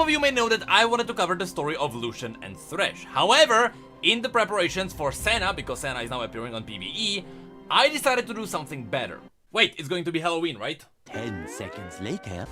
Some of you may know that I wanted to cover the story of Lucian and Thresh. However, in the preparations for Senna, because Senna is now appearing on PvE, I decided to do something better. Wait, it's going to be Halloween, right? 10 seconds later.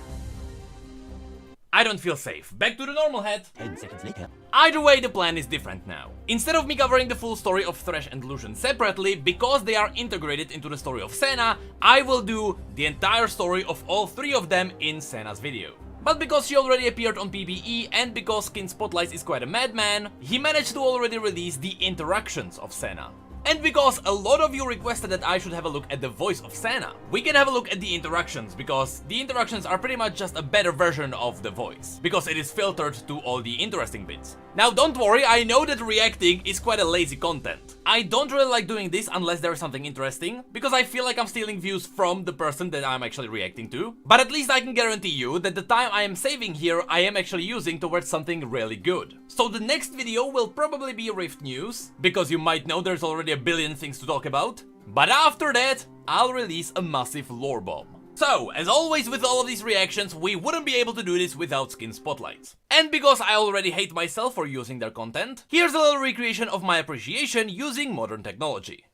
I don't feel safe. Back to the normal head. 10 seconds later. Either way, the plan is different now. Instead of me covering the full story of Thresh and Lucian separately, because they are integrated into the story of Senna, I will do the entire story of all three of them in Senna's video. But because she already appeared on PvE and because SkinSpotlights is quite a madman, he managed to already release the interactions of Senna. And because a lot of you requested that I should have a look at the voice of Senna, we can have a look at the interactions, because the interactions are pretty much just a better version of the voice, because it is filtered to all the interesting bits. Now don't worry, I know that reacting is quite a lazy content. I don't really like doing this unless there is something interesting, because I feel like I'm stealing views from the person that I'm actually reacting to. But at least I can guarantee you that the time I am saving here I am actually using towards something really good. So the next video will probably be Rift news, because you might know there's already a billion things to talk about. But after that, I'll release a massive lore bomb. So, as always with all of these reactions, we wouldn't be able to do this without SkinSpotlights. And because I already hate myself for using their content, here's a little recreation of my appreciation using modern technology.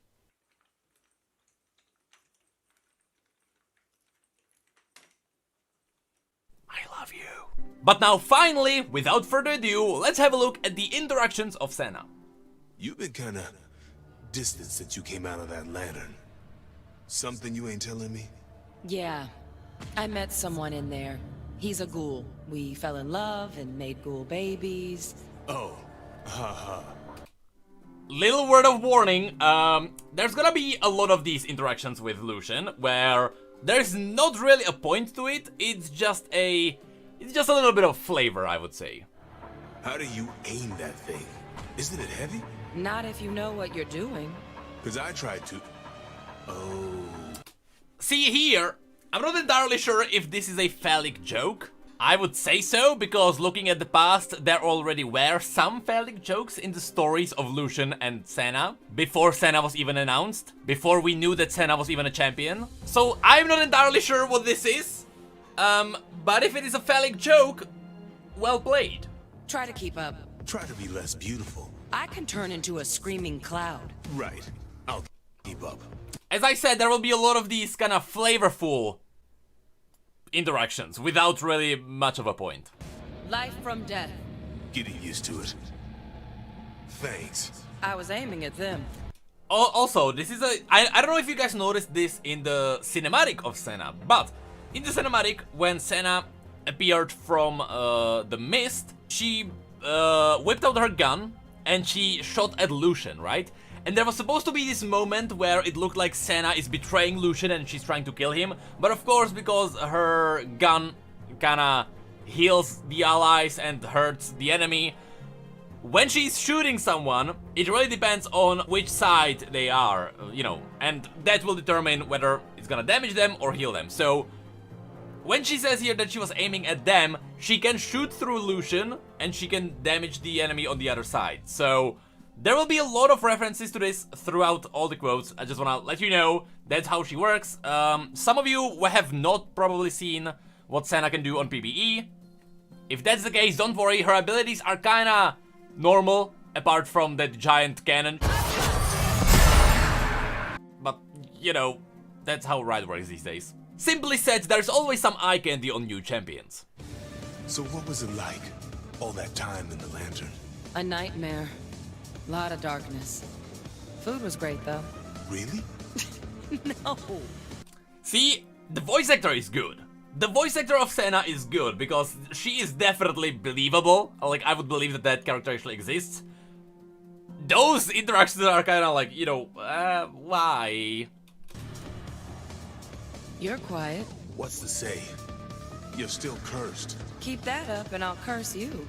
I love you. But now finally, without further ado, let's have a look at the interactions of Senna. You've been kinda distant since you came out of that lantern. Something you ain't telling me? Yeah, I met someone in there. He's a ghoul. We fell in love and made ghoul babies. Oh, haha. Little word of warning, there's gonna be a lot of these interactions with Lucian, where there's not really a point to it, it's just a little bit of flavor, I would say. How do you aim that thing? Isn't it heavy? Not if you know what you're doing. Cause I tried to... Oh... See here, I'm not entirely sure if this is a phallic joke. I would say so, because looking at the past, there already were some phallic jokes in the stories of Lucian and Senna, before Senna was even announced, before we knew that Senna was even a champion. So I'm not entirely sure what this is, but if it is a phallic joke, well played. Try to keep up. Try to be less beautiful. I can turn into a screaming cloud. Right. I'll keep up. As I said, there will be a lot of these kind of flavorful interactions without really much of a point. Life from death. Getting used to it. Thanks. I was aiming at them. Also, this is I don't know if you guys noticed this in the cinematic of Senna, but in the cinematic, when Senna appeared from the mist, she whipped out her gun and she shot at Lucian, right? And there was supposed to be this moment where it looked like Senna is betraying Lucian and she's trying to kill him. But of course, because her gun kinda heals the allies and hurts the enemy, when she's shooting someone, it really depends on which side they are, you know, and that will determine whether it's gonna damage them or heal them. So, when she says here that she was aiming at them, she can shoot through Lucian and she can damage the enemy on the other side. So, there will be a lot of references to this throughout all the quotes. I just wanna let you know that's how she works. Some of you have not probably seen what Senna can do on PvE. If that's the case, don't worry, her abilities are kinda normal, apart from that giant cannon. But, you know, that's how Riot works these days. Simply said, there's always some eye candy on new champions. So what was it like, all that time in the lantern? A nightmare. Lot of darkness. Food was great though. Really? No. See, the voice actor is good. The voice actor of Senna is good because she is definitely believable. Like, I would believe that that character actually exists. Those interactions are kind of like, you know, why? You're quiet. What's to say? You're still cursed. Keep that up and I'll curse you.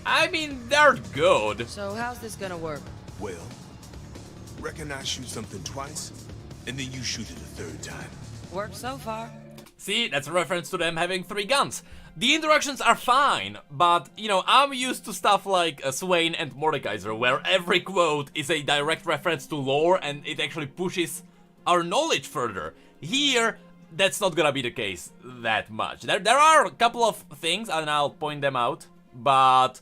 I mean, they're good. So how's this gonna work? Well, reckon I shoot something twice, and then you shoot it a third time. Worked so far. See, that's a reference to them having 3 guns. The interactions are fine, but, you know, I'm used to stuff like Swain and Mordekaiser, where every quote is a direct reference to lore and it actually pushes our knowledge further. Here, that's not gonna be the case that much. There are a couple of things, and I'll point them out. but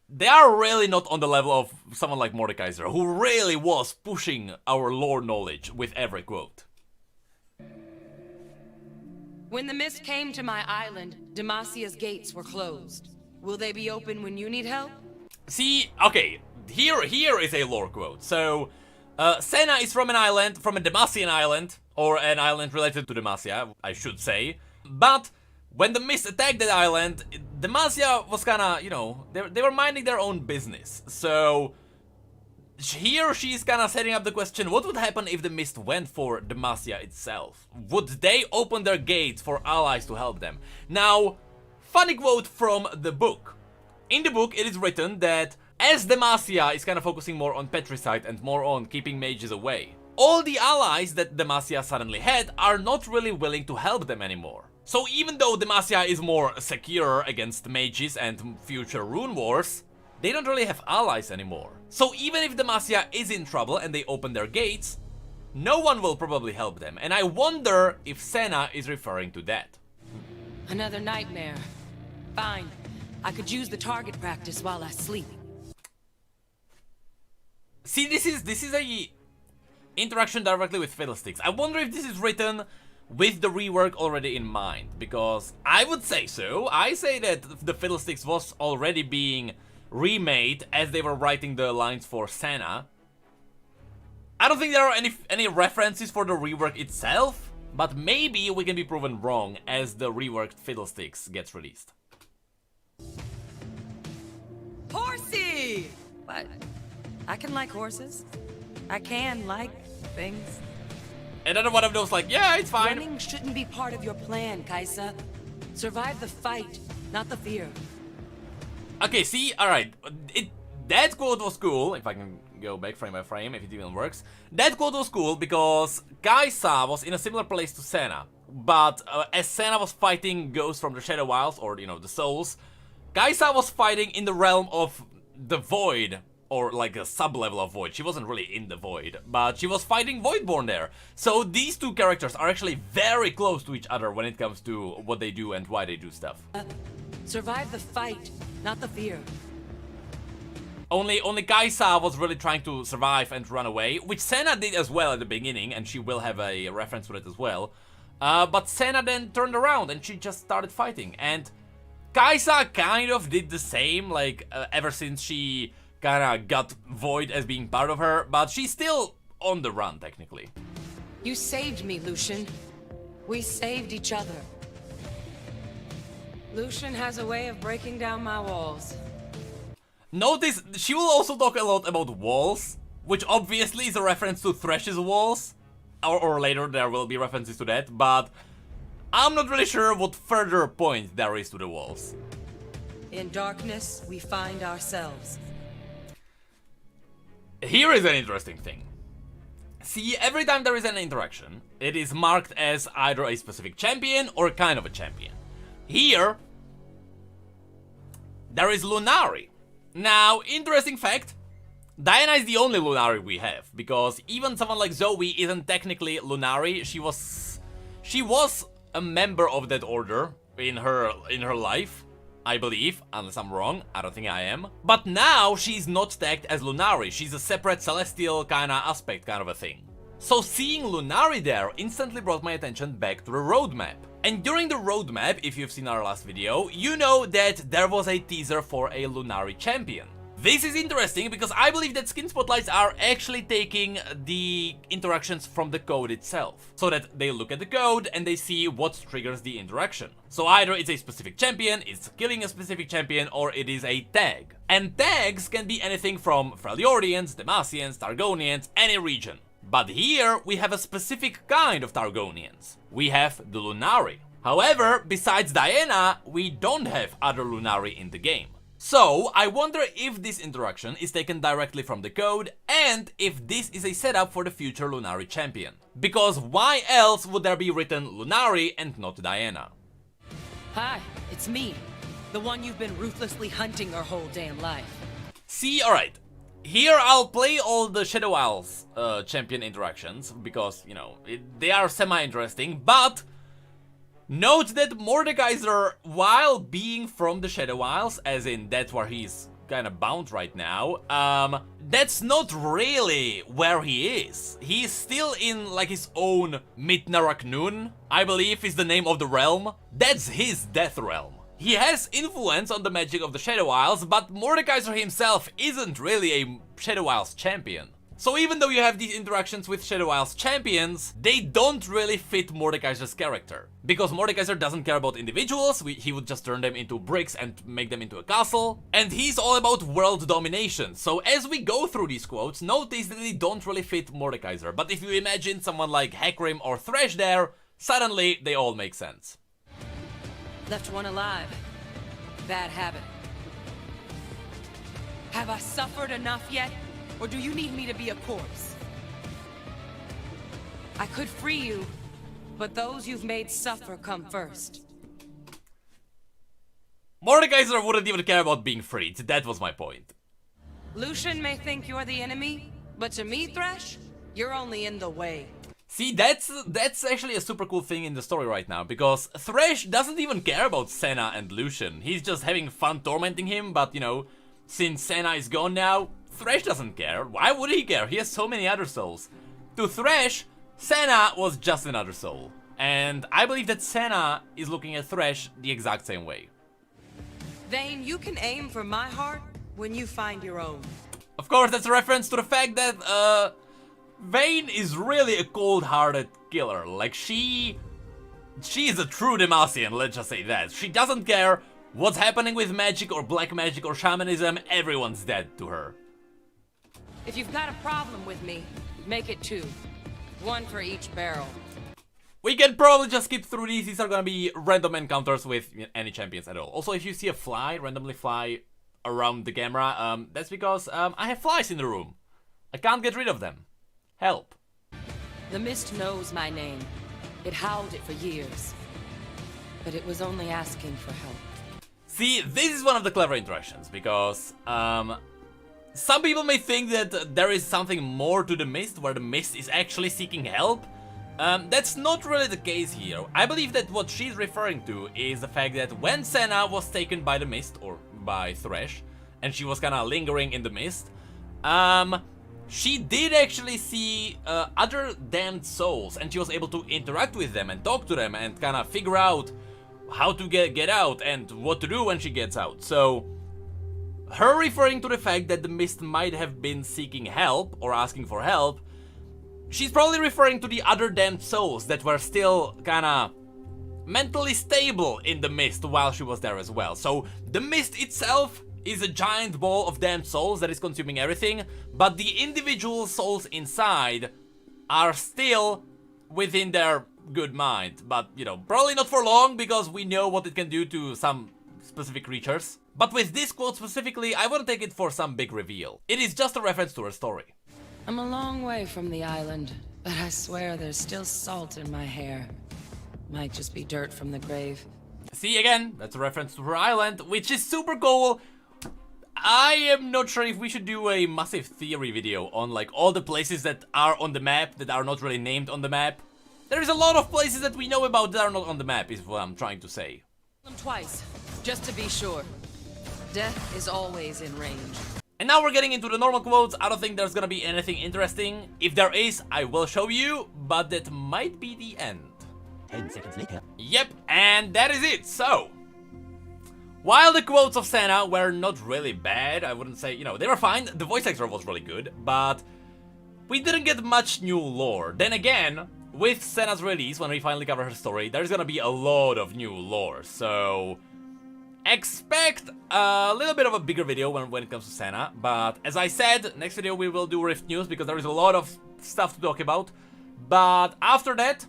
they are really not on the level of someone like Mordekaiser, who really was pushing our lore knowledge with every quote. When the mist came to my island, Demacia's gates were closed. Will they be open when you need help? See, okay, here is a lore quote. So, Senna is from an island, from a Demacian island, or an island related to Demacia, I should say. But when the mist attacked that island, Demacia was kinda, you know, they were minding their own business. So, here she's kinda setting up the question, what would happen if the mist went for Demacia itself? Would they open their gates for allies to help them? Now, funny quote from the book. In the book, it is written that as Demacia is kind of focusing more on patricide and more on keeping mages away, all the allies that Demacia suddenly had are not really willing to help them anymore. So even though Demacia is more secure against mages and future rune wars, they don't really have allies anymore. So even if Demacia is in trouble and they open their gates, no one will probably help them. And I wonder if Senna is referring to that. Another nightmare. Fine. I could use the target practice while I sleep. See, this is a interaction directly with Fiddlesticks. I wonder if this is written with the rework already in mind, because I would say so. I say that the Fiddlesticks was already being remade as they were writing the lines for Senna. I don't think there are any references for the rework itself, but maybe we can be proven wrong as the reworked Fiddlesticks gets released. Horsey! What? I can like horses. I can like things. Another one of those like, yeah, it's fine. Running shouldn't be part of your plan, Kaisa. Survive the fight, not the fear. Okay, see, alright, that quote was cool, if I can go back frame by frame, if it even works. That quote was cool because Kaisa was in a similar place to Senna, but as Senna was fighting ghosts from the Shadow Isles, or, you know, the souls, Kaisa was fighting in the realm of the Void, or like a sub-level of Void. She wasn't really in the Void, but she was fighting Voidborn there. So these two characters are actually very close to each other when it comes to what they do and why they do stuff. Survive the fight, not the fear. Only Kaisa was really trying to survive and run away, which Senna did as well at the beginning, and she will have a reference to it as well. But Senna then turned around and she just started fighting, and Kaisa kind of did the same, like ever since she kinda got Void as being part of her, but she's still on the run technically. You saved me, Lucian. We saved each other. Lucian has a way of breaking down my walls. Notice, she will also talk a lot about walls, which obviously is a reference to Thresh's walls, or later there will be references to that, but I'm not really sure what further point there is to the walls. In darkness, we find ourselves. Here is an interesting thing. See, every time there is an interaction, it is marked as either a specific champion or kind of a champion. Here, there is Lunari. Now, interesting fact, Diana is the only Lunari we have, because even someone like Zoe isn't technically Lunari. She was a member of that order in her life, I believe, unless I'm wrong. I don't think I am. But now she's not tagged as Lunari. She's a separate celestial kind of aspect, kind of a thing. So seeing Lunari there instantly brought my attention back to the roadmap. And during the roadmap, if you've seen our last video, you know that there was a teaser for a Lunari champion. This is interesting because I believe that SkinSpotlights are actually taking the interactions from the code itself, so that they look at the code and they see what triggers the interaction. So either it's a specific champion, it's killing a specific champion, or it is a tag. And tags can be anything from Freljordians, Demacians, Targonians, any region. But here we have a specific kind of Targonians. We have the Lunari. However, besides Diana, we don't have other Lunari in the game. So, I wonder if this interaction is taken directly from the code and if this is a setup for the future Lunari champion. Because why else would there be written Lunari and not Diana? Hi, it's me. The one you've been ruthlessly hunting your whole damn life. See, alright. Here I'll play all the Shadow Isles champion interactions because, you know, they are semi-interesting, but Note that Mordekaiser, while being from the Shadow Isles, as in that's where he's kind of bound right now, that's not really where he is. He's still in like his own Mitnaraknun, I believe is the name of the realm. That's his death realm. He has influence on the magic of the Shadow Isles, but Mordekaiser himself isn't really a Shadow Isles champion. So even though you have these interactions with Shadow Isles champions, they don't really fit Mordekaiser's character. Because Mordekaiser doesn't care about individuals, he would just turn them into bricks and make them into a castle. And he's all about world domination. So as we go through these quotes, notice that they don't really fit Mordekaiser. But if you imagine someone like Hecarim or Thresh there, suddenly they all make sense. Left one alive. Bad habit. Have I suffered enough yet? Or do you need me to be a corpse? I could free you, but those you've made suffer come first. Mordekaiser wouldn't even care about being freed, that was my point. Lucian may think you're the enemy, but to me, Thresh, you're only in the way. See, that's actually a super cool thing in the story right now, because Thresh doesn't even care about Senna and Lucian. He's just having fun tormenting him, but you know, since Senna is gone now, Thresh doesn't care. Why would he care? He has so many other souls. To Thresh, Senna was just another soul. And I believe that Senna is looking at Thresh the exact same way. Vayne, you can aim for my heart when you find your own. Of course, that's a reference to the fact that, Vayne is really a cold-hearted killer. Like, she is a true Demacian, let's just say that. She doesn't care what's happening with magic or black magic or shamanism, everyone's dead to her. If you've got a problem with me, make it 2. 1 for each barrel. We can probably just skip through these are gonna be random encounters with any champions at all. Also, if you see a fly randomly fly around the camera, that's because I have flies in the room. I can't get rid of them. Help. The mist knows my name. It howled it for years. But it was only asking for help. See, this is one of the clever interactions, because some people may think that there is something more to the mist, where the mist is actually seeking help. That's not really the case here. I believe that what she's referring to is the fact that when Senna was taken by the mist, or by Thresh, and she was kinda lingering in the mist, she did actually see other damned souls, and she was able to interact with them and talk to them and kinda figure out how to get out and what to do when she gets out. So her referring to the fact that the mist might have been seeking help or asking for help, she's probably referring to the other damned souls that were still kinda mentally stable in the mist while she was there as well. So the mist itself is a giant ball of damned souls that is consuming everything, but the individual souls inside are still within their good mind. But, you know, probably not for long, because we know what it can do to some specific creatures. But with this quote specifically, I wouldn't take it for some big reveal. It is just a reference to her story. I'm a long way from the island, but I swear there's still salt in my hair. Might just be dirt from the grave. See, again, that's a reference to her island, which is super cool. I am not sure if we should do a massive theory video on like all the places that are on the map that are not really named on the map. There is a lot of places that we know about that are not on the map, is what I'm trying to say. Them twice, just to be sure. Death is always in range. And now we're getting into the normal quotes. I don't think there's gonna be anything interesting. If there is, I will show you, but that might be the end. 10 seconds later. Yep, and that is it. So, while the quotes of Senna were not really bad, I wouldn't say, you know, they were fine. The voice actor was really good, but we didn't get much new lore. Then again, with Senna's release, when we finally cover her story, there's gonna be a lot of new lore. So expect a little bit of a bigger video when it comes to Senna. But as I said, next video we will do Rift News, because there is a lot of stuff to talk about. But after that,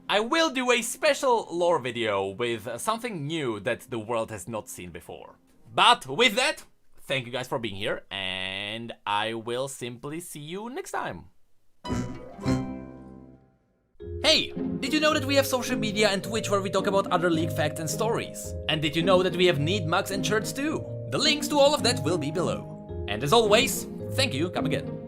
I will do a special lore video with something new that the world has not seen before. But with that, thank you guys for being here, and I will simply see you next time. Hey, did you know that we have social media and Twitch where we talk about other League facts and stories? And did you know that we have neat mugs and shirts too? The links to all of that will be below. And as always, thank you, come again.